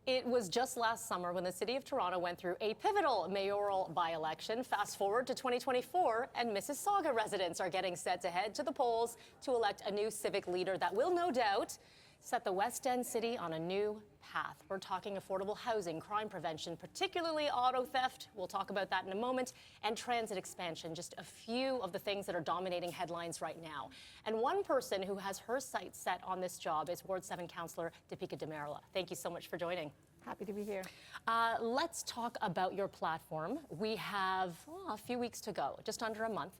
It was just last summer when the City of Toronto went through a pivotal mayoral by-election. Fast forward to 2024, and Mississauga residents are getting set to head to the polls to elect a new civic leader that will no doubt set the West End city on a new path. We're talking affordable housing, crime prevention, particularly auto theft. We'll talk about that in a moment, and transit expansion, just a few of the things that are dominating headlines right now. And one person who has her sights set on this job is Ward 7 councillor Dipika Damerla. Thank you so much for joining. Happy to be here. Let's talk about your platform. We have a few weeks to go, just under a month.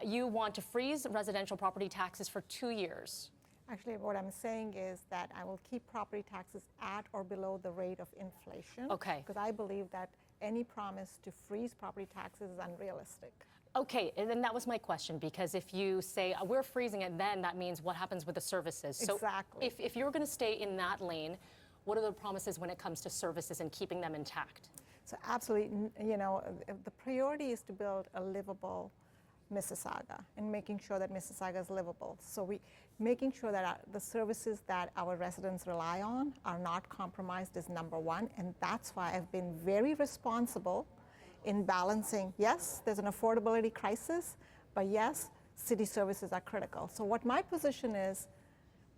You want to freeze residential property taxes for 2 years. Actually, what I'm saying is that I will keep property taxes at or below the rate of inflation. Okay. Because I believe that any promise to freeze property taxes is unrealistic. Okay, and then that was my question, because if you say we're freezing it, then that means what happens with the services? Exactly. So if you're going to stay in that lane, what are the promises when it comes to services and keeping them intact? So absolutely, the priority is to build a livable Mississauga and making sure that Mississauga is livable. So making sure that the services that our residents rely on are not compromised is number one. And that's why I've been very responsible in balancing, yes, there's an affordability crisis, but yes, city services are critical. So what my position is,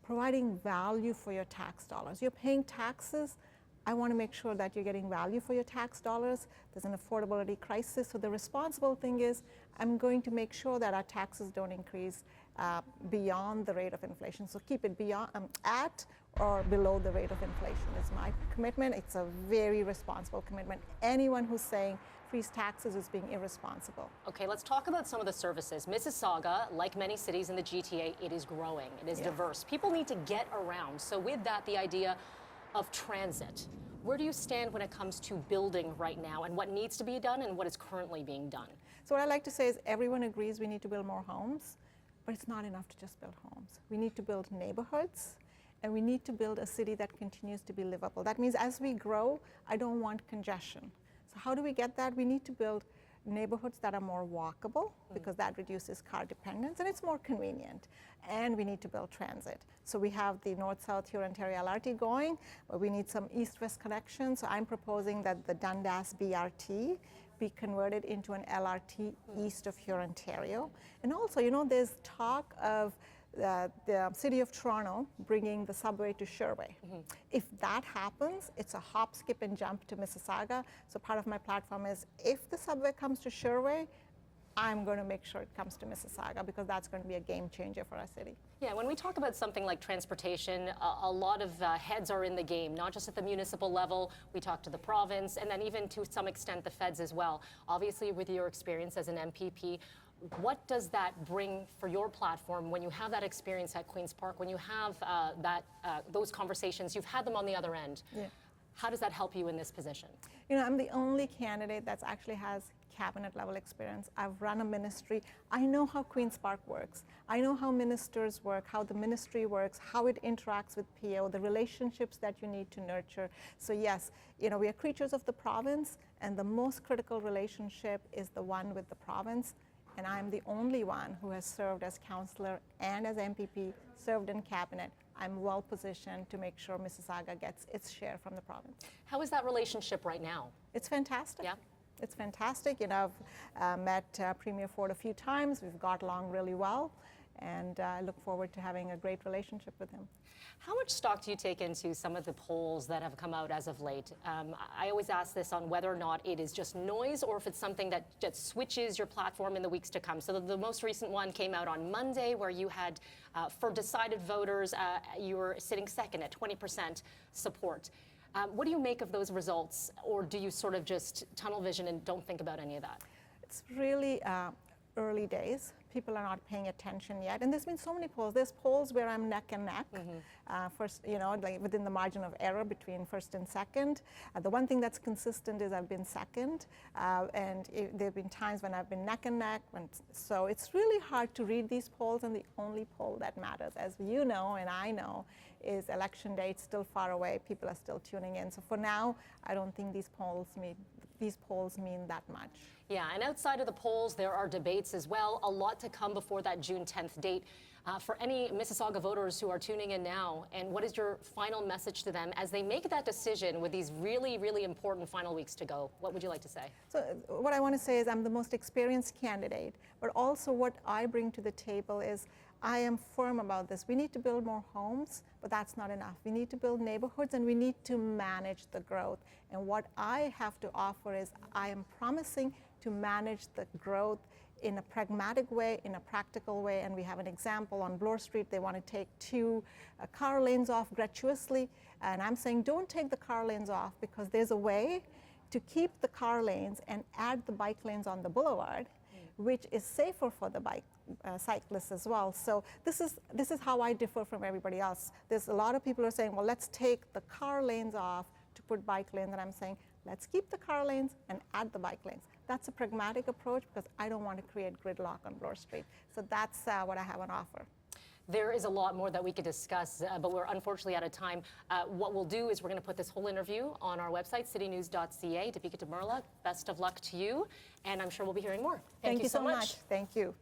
providing value for your tax dollars. You're paying taxes. I want to make sure that you're getting value for your tax dollars. There's an affordability crisis. So the responsible thing is I'm going to make sure that our taxes don't increase beyond the rate of inflation. So keep it beyond, at or below the rate of inflation is my commitment. It's a very responsible commitment. Anyone who's saying freeze taxes is being irresponsible. Okay, let's talk about some of the services. Mississauga, like many cities in the GTA, it is growing. It is diverse. People need to get around. So with that, the idea of transit. Where do you stand when it comes to building right now, and what needs to be done and what is currently being done? So what I like to say is everyone agrees we need to build more homes, but it's not enough to just build homes. We need to build neighborhoods, and we need to build a city that continues to be livable. That means as we grow, I don't want congestion. So how do we get that? We need to build neighborhoods that are more walkable, because that reduces car dependence and it's more convenient. And we need to build transit. So we have the North-South Hurontario LRT going, but we need some East-West connections. So I'm proposing that the Dundas BRT be converted into an LRT east of Hurontario. And also, there's talk of the City of Toronto bringing the subway to Sherway. If that happens, it's a hop, skip, and jump to Mississauga. So part of my platform is if the subway comes to Sherway, I'm going to make sure it comes to Mississauga, because that's going to be a game changer for our city. Yeah, when we talk about something like transportation, a lot of heads are in the game, not just at the municipal level. We talk to the province, and then even to some extent the feds as well. Obviously, with your experience as an MPP, what does that bring for your platform when you have that experience at Queen's Park, when you have those conversations, you've had them on the other end? Yeah. How does that help you in this position? I'm the only candidate that actually has cabinet level experience. I've run a ministry. I know how Queen's Park works. I know how ministers work, how the ministry works, how it interacts with PO, the relationships that you need to nurture. So yes, we are creatures of the province, and the most critical relationship is the one with the province. And I'm the only one who has served as councillor and as MPP, served in cabinet. I'm well positioned to make sure Mississauga gets its share from the province. How is that relationship right now? It's fantastic. Yeah. It's fantastic. I've met Premier Ford a few times. We've got along really well, and I look forward to having a great relationship with him. How much stock do you take into some of the polls that have come out as of late? I always ask this on whether or not it is just noise or if it's something that just switches your platform in the weeks to come. So the most recent one came out on Monday, where you had, for decided voters, you were sitting second at 20% support. What do you make of those results, or do you sort of just tunnel vision and don't think about any of that? It's really early days. People are not paying attention yet. And there's been so many polls. There's polls where I'm neck and neck, first, like within the margin of error between first and second. The one thing that's consistent is I've been second, and there have been times when I've been neck and neck. So it's really hard to read these polls, and the only poll that matters, as you know and I know, is election day. It's still far away. People are still tuning in. So for now, I don't think these polls mean that much. Yeah, and outside of the polls, there are debates as well. A lot to come before that June 10th date. for any Mississauga voters who are tuning in now, and what is your final message to them as they make that decision with these really, really important final weeks to go? What would you like to say? So what I want to say is I'm the most experienced candidate, but also what I bring to the table is I am firm about this. We need to build more homes, but that's not enough. We need to build neighborhoods and we need to manage the growth. And what I have to offer is I am promising to manage the growth in a pragmatic way, in a practical way, and we have an example on Bloor Street. They want to take 2 car lanes off gratuitously, and I'm saying don't take the car lanes off because there's a way to keep the car lanes and add the bike lanes on the boulevard, which is safer for the cyclists as well. So this is how I differ from everybody else. There's a lot of people who are saying, well, let's take the car lanes off to put bike lanes, and I'm saying, let's keep the car lanes and add the bike lanes. That's a pragmatic approach because I don't want to create gridlock on Bloor Street. So that's what I have on offer. There is a lot more that we could discuss, but we're unfortunately out of time. What we'll do is we're going to put this whole interview on our website, citynews.ca. Dipika Damerla, best of luck to you, and I'm sure we'll be hearing more. Thank you so much. Thank you.